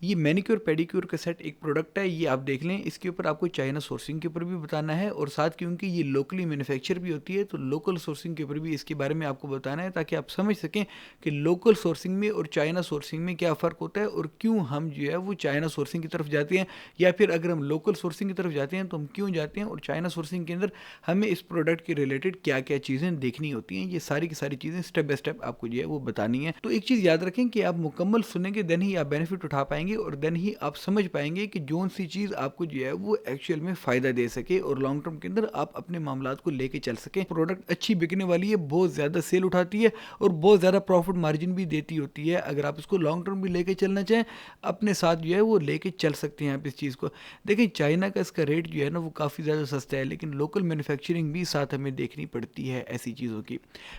ये manicure pedicure का set एक प्रोडक्ट है, ये आप देख लें। इसके ऊपर आपको चाइना सोर्सिंग के ऊपर भी बताना है, और साथ क्योंकि ये लोकली मैन्युफैक्चर भी होती है तो लोकल सोर्सिंग के ऊपर भी इसके बारे में आपको बताना है, ताकि आप समझ सकें कि लोकल सोर्सिंग में और चाइना सोर्सिंग में क्या फ़र्क होता है, और क्यों हम जो है वो चाइना सोर्सिंग की तरफ जाते हैं, या फिर अगर हम लोकल सोर्सिंग की तरफ जाते हैं तो हम क्यों जाते हैं, और चाइना सोर्सिंग के अंदर हमें इस प्रोडक्ट के रिलेटेड क्या क्या चीज़ें देखनी होती हैं। ये सारी की सारी चीज़ें स्टेप बाय स्टेप आपको जो है वो बतानी है। तो एक चीज़ याद रखें कि आप मुकम्मल सुनेंगे देन ही आप बेनिफिट उठा पाएंगे, और देन ही आप समझ पाएंगे कि जोन सी चीज़ आपको जो है वो एक्चुअल में फ़ायदा दे सके, और लॉन्ग टर्म के अंदर आप अपने मामलात को लेके चल सकें। प्रोडक्ट अच्छी बिकने वाली है, बहुत ज़्यादा सेल उठाती है, और बहुत ज़्यादा प्रॉफिट मार्जिन भी देती होती है। अगर आप इसको लॉन्ग टर्म भी लेके चलना चाहें, अपने साथ जो है वो लेके चल सकते हैं आप इस चीज़ को। देखिए चाइना का इसका रेट जो है ना वो काफ़ी ज़्यादा सस्ता है, लेकिन लोकल मैन्युफैक्चरिंग भी साथ हमें देखनी पड़ती है ऐसी चीज़ों की।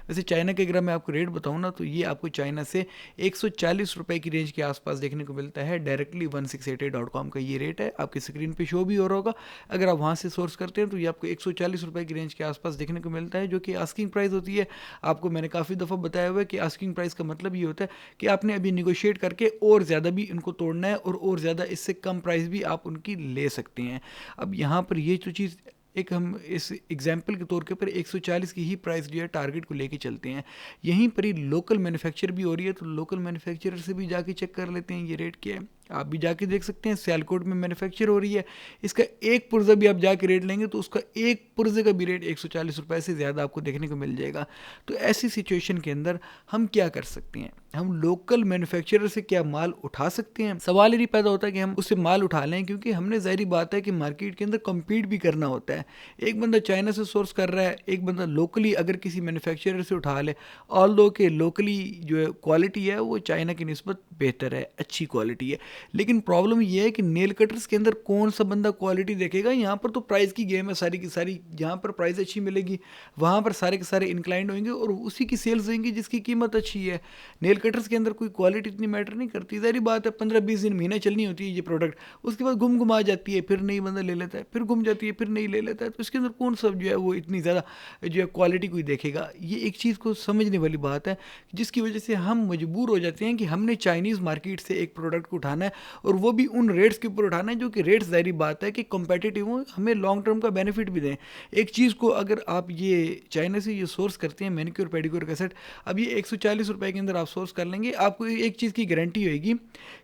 वैसे चाइना के अगर मैं आपको रेट बताऊँ ना, तो ये आपको चाइना से 140 रुपए की रेंज के आसपास देखने को मिलता है। डायरेक्टली 1688.com का ये रेट है, आपकी स्क्रीन पे शो भी हो रहा होगा। अगर आप वहाँ से सोर्स करते हैं तो ये आपको 140 रुपए की रेंज के आसपास देखने को मिलता है, जो कि आस्किंग प्राइस होती है। आपको मैंने काफ़ी दफ़ा बताया हुआ है कि आस्किंग प्राइस का मतलब ये होता है कि आपने अभी निगोशिएट करके और ज़्यादा भी इनको तोड़ना है, और ज़्यादा इससे कम प्राइस भी आप उनकी ले सकते हैं। अब यहाँ पर ये जो चीज़, एक हम इस एग्जाम्पल के तौर के ऊपर 140 की ही प्राइस जो है टारगेट को लेके चलते हैं। यहीं पर ही लोकल मैन्युफैक्चर भी हो रही है, तो लोकल मैन्युफैक्चरर से भी जाके चेक कर लेते हैं ये रेट क्या है। आप भी जाके देख सकते हैं, सियालकोट में मैन्युफैक्चर हो रही है, इसका एक पुर्जा भी आप जाके रेट लेंगे तो उसका एक पुर्जे का भी रेट 140 रुपये से ज़्यादा आपको देखने को मिल जाएगा। तो ऐसी सिचुएशन के अंदर हम क्या कर सकते हैं, हम लोकल मैन्युफैक्चरर से क्या माल उठा सकते हैं। सवाल ही पैदा होता है कि हम उससे माल उठा लें, क्योंकि हमने ज़ाहिर बात है कि मार्केट के अंदर कम्पीट भी करना होता है। एक बंदा चाइना से सोर्स कर रहा है, एक बंदा लोकली अगर किसी मैन्युफैक्चरर से उठा ले, ऑल दो के लोकली जो है क्वालिटी है वो चाइना की निस्बत बेहतर है, अच्छी क्वालिटी है। लेकिन प्रॉब्लम ये है कि नेल कटर्स के अंदर कौन सा बंदा क्वालिटी देखेगा। यहाँ पर तो प्राइस की गेम है सारी की सारी, जहाँ पर प्राइस अच्छी मिलेगी वहाँ पर सारे के सारे इंक्लाइंड होंगे और उसी की सेल्स होंगी जिसकी कीमत अच्छी है। नेल कटर्स के अंदर कोई क्वालिटी इतनी मैटर नहीं करती, ज़ाहिर बात है 15-20 दिन महीने चलनी होती है ये प्रोडक्ट, उसके बाद घुमा जाती है, फिर नई बंदा ले लेता है, फिर घूम जाती है, फिर नहीं ले लेता है। तो इसके अंदर कौन सा जो है वो इतनी ज़्यादा जो है क्वालिटी कोई देखेगा। ये एक चीज़ को समझने वाली बात है, जिसकी वजह से हम मजबूर हो जाते हैं कि हमने चाइनीज़ मार्केट से एक प्रोडक्ट को उठाना है, और वो भी उन रेट्स के ऊपर उठाना है जो कि रेट्स ज़ाहिर बात है कि कम्पेटिटिव हो, हमें लॉन्ग टर्म का बेनिफिट भी दें। एक चीज़ को अगर आप ये चाइना से ये सोर्स करते हैं मैनिक्योर पेडिक्योर का सेट, अब ये 140 रुपये के अंदर आप सोर्स कर लेंगे, आपको एक चीज़ की गारंटी होगी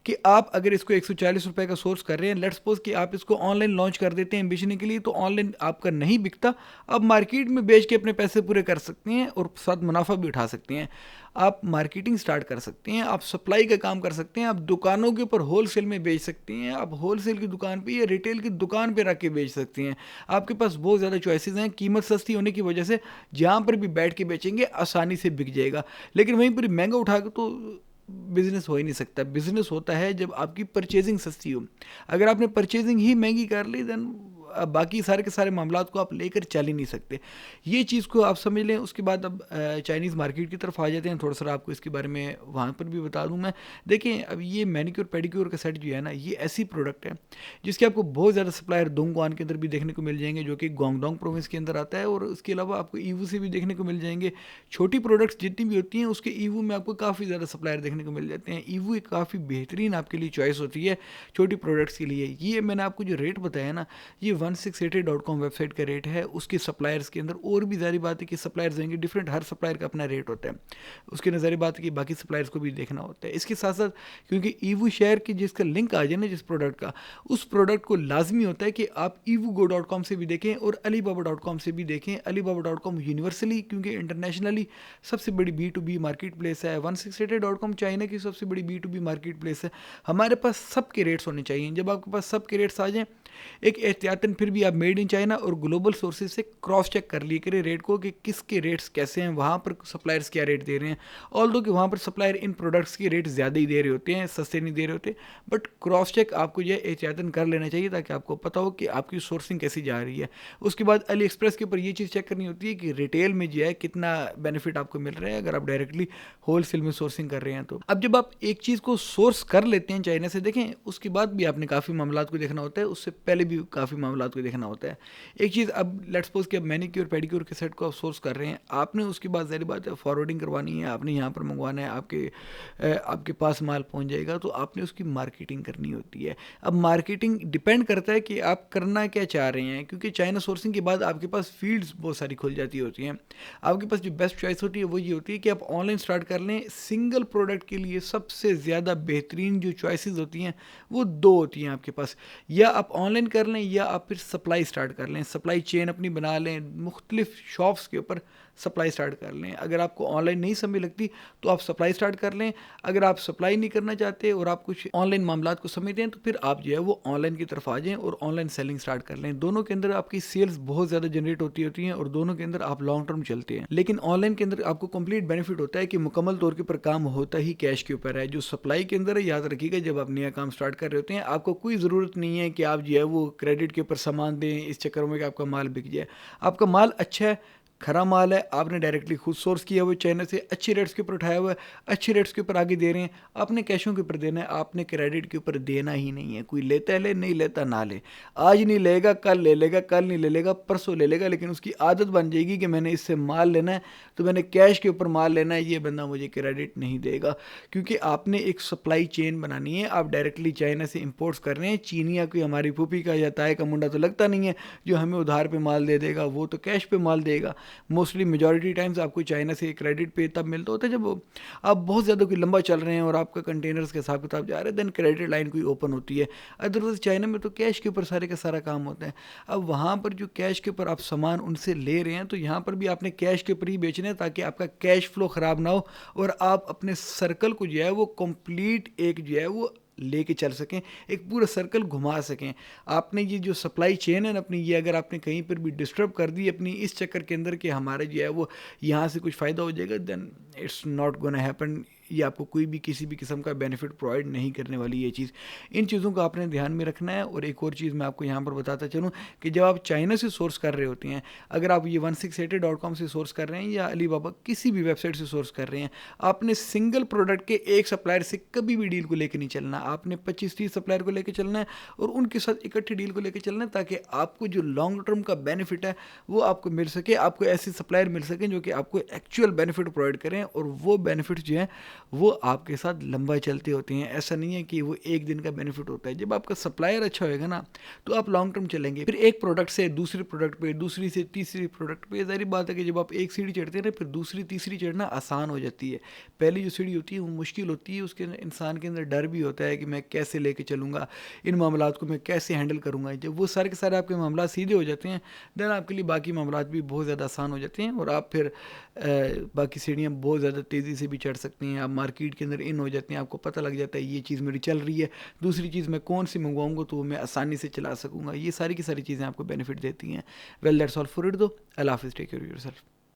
कि आप अगर इसको 140 रुपये का सोर्स कर रहे हैं, लेट्स सपोज कि आप इसको ऑनलाइन लॉन्च कर देते हैं बेचने के लिए, तो ऑनलाइन आपका नहीं बिकता, आप मार्केट में बेच के अपने पैसे पूरे कर सकते हैं और साथ मुनाफा भी उठा सकते हैं। आप मार्केटिंग स्टार्ट कर सकते हैं, आप सप्लाई का काम कर सकते हैं, आप दुकानों के ऊपर होलसेल में बेच सकते हैं, आप होलसेल की दुकान पे या रिटेल की दुकान पे रख के बेच सकते हैं। आपके पास बहुत ज़्यादा चॉइसेस हैं, कीमत सस्ती होने की वजह से जहाँ पर भी बैठ के बेचेंगे आसानी से बिक जाएगा। लेकिन वहीं पर महंगा उठा के तो बिज़नेस हो ही नहीं सकता। बिज़नेस होता है जब आपकी परचेजिंग सस्ती हो। अगर आपने परचेजिंग ही महंगी कर ली, देन बाकी सारे के सारे मामलात को आप लेकर चल ही नहीं सकते। ये चीज़ को आप समझ लें। उसके बाद अब चाइनीज़ मार्केट की तरफ आ जाते हैं। थोड़ा सा आपको इसके बारे में वहाँ पर भी बता दूँ मैं। देखें, अब ये मैनिक्योर पेडिक्योर का सेट जो है ना, ये ऐसी प्रोडक्ट है जिसके आपको बहुत ज़्यादा सप्लायर दोंगवान के अंदर भी देखने को मिल जाएंगे, जो कि गुआंगडोंग प्रोविंस के अंदर आता है, और उसके अलावा आपको ईवू से भी देखने को मिल जाएंगे। छोटी प्रोडक्ट्स जितनी भी होती हैं उसके ईवू में आपको काफ़ी ज़्यादा सप्लायर देखने को मिल जाते हैं। ईवू एक काफ़ी बेहतरीन आपके लिए चॉइस होती है छोटी प्रोडक्ट्स के लिए। ये मैंने आपको जो रेट बताया ना, ये 1688.com वेबसाइट का रेट है। उसके सप्लायर्स के अंदर और भी ज़ाहिर बात है कि सप्लायर्स देंगे डिफरेंट, हर सप्लायर का अपना रेट होता है। उसके नज़र बात है कि बाकी सप्लायर्स को भी देखना होता है। इसके साथ साथ क्योंकि ईवू शेयर की जिसका लिंक आ जाए ना जिस प्रोडक्ट का, उस प्रोडक्ट को लाजमी होता है कि आप evugo.com से भी देखें और alibaba.com से भी देखें। alibaba.com यूनिवर्सली क्योंकि इंटरनेशनली सबसे बड़ी B2B मार्केट प्लेस है। 1688.com चाइना की सबसे बड़ी B2B मार्केट प्लेस है। हमारे पास सबके रेट्स होने चाहिए। जब आपके पास सबके रेट्स आ जाएं, एक एहतियातन फिर भी आप मेड इन चाइना और ग्लोबल सोर्सेज से क्रॉस चेक कर लिए करें रेट को कि किसके रेट्स कैसे हैं, वहाँ पर सप्लायर्स क्या रेट दे रहे हैं। ऑल्दो कि वहाँ पर सप्लायर इन प्रोडक्ट्स के रेट ज़्यादा ही दे रहे होते हैं, सस्ते नहीं दे रहे होते, बट क्रॉस चेक आपको यह एहतियातन कर लेना चाहिए ताकि आपको पता हो कि आपकी सोर्सिंग कैसी जा रही है। उसके बाद अली एक्सप्रेस के ऊपर ये चीज़ चेक करनी होती है कि रिटेल में जो है कितना बेनिफिट आपको मिल रहा है अगर आप डायरेक्टली होलसेल में सोर्सिंग कर रहे हैं। तो अब जब आप एक चीज़ को सोर्स कर लेते हैं चाइना से, देखें उसके बाद भी आपने काफ़ी मामलात को देखना होता है, उससे पहले भी काफ़ी मामला मामलात को देखना होता है। एक चीज़, अब लेट्स सपोज कि अब मैनीक्योर पेडिक्योर के सेट को आप सोर्स कर रहे हैं, आपने उसके बाद ज़ाहिर बात है फॉरवर्डिंग करवानी है, आपने यहाँ पर मंगवाना है, आपके पास माल पहुँच जाएगा, तो आपने उसकी मार्केटिंग करनी होती है। अब मार्केटिंग डिपेंड करता है कि आप करना क्या चाह रहे हैं, क्योंकि चाइना सोर्सिंग के बाद आपके पास फील्ड्स बहुत सारी खुल जाती होती हैं। आपके पास जो बेस्ट चॉइस होती है वो ये होती है कि आप ऑनलाइन स्टार्ट कर लें। सिंगल प्रोडक्ट के लिए सबसे ज़्यादा बेहतरीन जो चॉइसेस होती हैं वो दो होती हैं आपके पास, या आप ऑनलाइन कर लें या आप फिर सप्लाई स्टार्ट कर लें, सप्लाई चेन अपनी बना लें, मुख्तलिफ शॉप्स के ऊपर सप्लाई स्टार्ट कर लें। अगर आपको ऑनलाइन नहीं समझ लगती तो आप सप्लाई स्टार्ट कर लें। अगर आप सप्लाई नहीं करना चाहते और आप कुछ ऑनलाइन मामलात को समझते हैं तो फिर आप जो है वो ऑनलाइन की तरफ आ जाएं और ऑनलाइन सेलिंग स्टार्ट कर लें। दोनों के अंदर आपकी सेल्स बहुत ज़्यादा जनरेट होती हैं और दोनों के अंदर आप लॉन्ग टर्म चलते हैं। लेकिन ऑनलाइन के अंदर आपको कंप्लीट बेनिफिट होता है कि मुकम्मल तौर के ऊपर काम होता ही कैश के ऊपर है। जो सप्लाई के अंदर है, याद रखिएगा, जब आप नया काम स्टार्ट कर रहे होते हैं आपको कोई ज़रूरत नहीं है कि आप जो है वो क्रेडिट के ऊपर सामान दें इस चक्कर में कि आपका माल बिक जाए। आपका माल अच्छा है, खरा माल है, आपने डायरेक्टली खुद सोर्स किया हुआ चाइना से, अच्छी रेट्स के ऊपर उठाया हुआ है, अच्छी रेट्स के ऊपर आगे दे रहे हैं, आपने कैशों के ऊपर देना है, आपने क्रेडिट के ऊपर देना ही नहीं है। कोई लेता है ले, नहीं लेता ना ले, आज नहीं लेगा कल ले लेगा, कल नहीं ले लेगा परसों ले लेगा, लेकिन उसकी आदत बन जाएगी कि मैंने इससे माल लेना है तो मैंने कैश के ऊपर माल लेना है, ये बंदा मुझे क्रेडिट नहीं देगा। क्योंकि आपने एक सप्लाई चेन बनानी है। आप डायरेक्टली चाइना से इम्पोर्ट्स कर रहे हैं, चीनिया कोई हमारी फूफी का या ताए का मुंडा तो लगता नहीं है जो हमें उधार पे माल दे देगा, वो तो कैश पे माल देगा। मोस्टली मेजॉरिटी टाइम्स आपको चाइना से क्रेडिट पे तब मिलता होता है जब आप बहुत ज़्यादा कोई लंबा चल रहे हैं और आपका कंटेनर्स के हिसाब किताब जा रहे हैं, देन क्रेडिट लाइन कोई ओपन होती है। अदरवाइज चाइना में तो कैश के ऊपर सारे का सारा काम होता है। अब वहाँ पर जो कैश के ऊपर आप सामान उनसे ले रहे हैं तो यहाँ पर भी आपने कैश के ऊपर ही बेचना है ताकि आपका कैश फ्लो ख़राब ना हो और आप अपने सर्कल को जो है वो कंप्लीट एक जो है वो लेके चल सकें, एक पूरा सर्कल घुमा सकें। आपने ये जो सप्लाई चेन है ना अपनी, ये अगर आपने कहीं पर भी डिस्टर्ब कर दी अपनी इस चक्कर के अंदर कि हमारे जो है वो यहाँ से कुछ फ़ायदा हो जाएगा, then it's not gonna happen. ये आपको कोई भी किसी भी किस्म का बेनिफिट प्रोवाइड नहीं करने वाली ये चीज़। इन चीज़ों को आपने ध्यान में रखना है। और एक और चीज़ मैं आपको यहाँ पर बताता चलूँ कि जब आप चाइना से सोर्स कर रहे होते हैं, अगर आप ये 1680.com से सोर्स कर रहे हैं या अली बाबा किसी भी वेबसाइट से सोर्स कर रहे हैं, आपने सिंगल प्रोडक्ट के एक सप्लायर से कभी भी डील को लेकर नहीं चलना। आपने 25-30 सप्लायर को लेकर चलना है और उनके साथ इकट्ठी डील को लेकर चलना है ताकि आपको जो लॉन्ग टर्म का बेनिफिट है वो आपको मिल सके। आपको ऐसे सप्लायर मिल सकें जो कि आपको एक्चुअल बेनिफिट प्रोवाइड करें और वो बेनिफिट जो है वो आपके साथ लंबा चलते होते हैं। ऐसा नहीं है कि वो एक दिन का बेनिफिट होता है। जब आपका सप्लायर अच्छा होएगा ना तो आप लॉन्ग टर्म चलेंगे। फिर एक प्रोडक्ट से दूसरे प्रोडक्ट पे, दूसरी से तीसरी प्रोडक्ट पे, ज़ाहिर बात है कि जब आप एक सीढ़ी चढ़ते हैं ना फिर दूसरी तीसरी चढ़ना आसान हो जाती है। पहली जो सीढ़ी होती है वो मुश्किल होती है, उसके इंसान के अंदर डर भी होता है कि मैं कैसे लेके चलूँगा, इन मामलात को मैं कैसे हैंडल करूँगा। जब वो सारे के सारे आपके मामला सीधे हो जाते हैं देन आपके लिए बाकी मामलात भी बहुत ज़्यादा आसान हो जाते हैं और आप फिर बाकी सीढ़ियाँ बहुत ज़्यादा तेज़ी से भी चढ़ सकते हैं। आप मार्केट के अंदर इन हो जाते हैं, आपको पता लग जाता है ये चीज़ मेरी चल रही है, दूसरी चीज़ मैं कौन सी मंगवाऊंगा तो मैं आसानी से चला सकूंगा। ये सारी की सारी चीज़ें आपको बेनिफिट देती हैं। Well that's all for it दो। अल्लाह हाफिज़, टेक केयर ऑफ योरसेल्फ।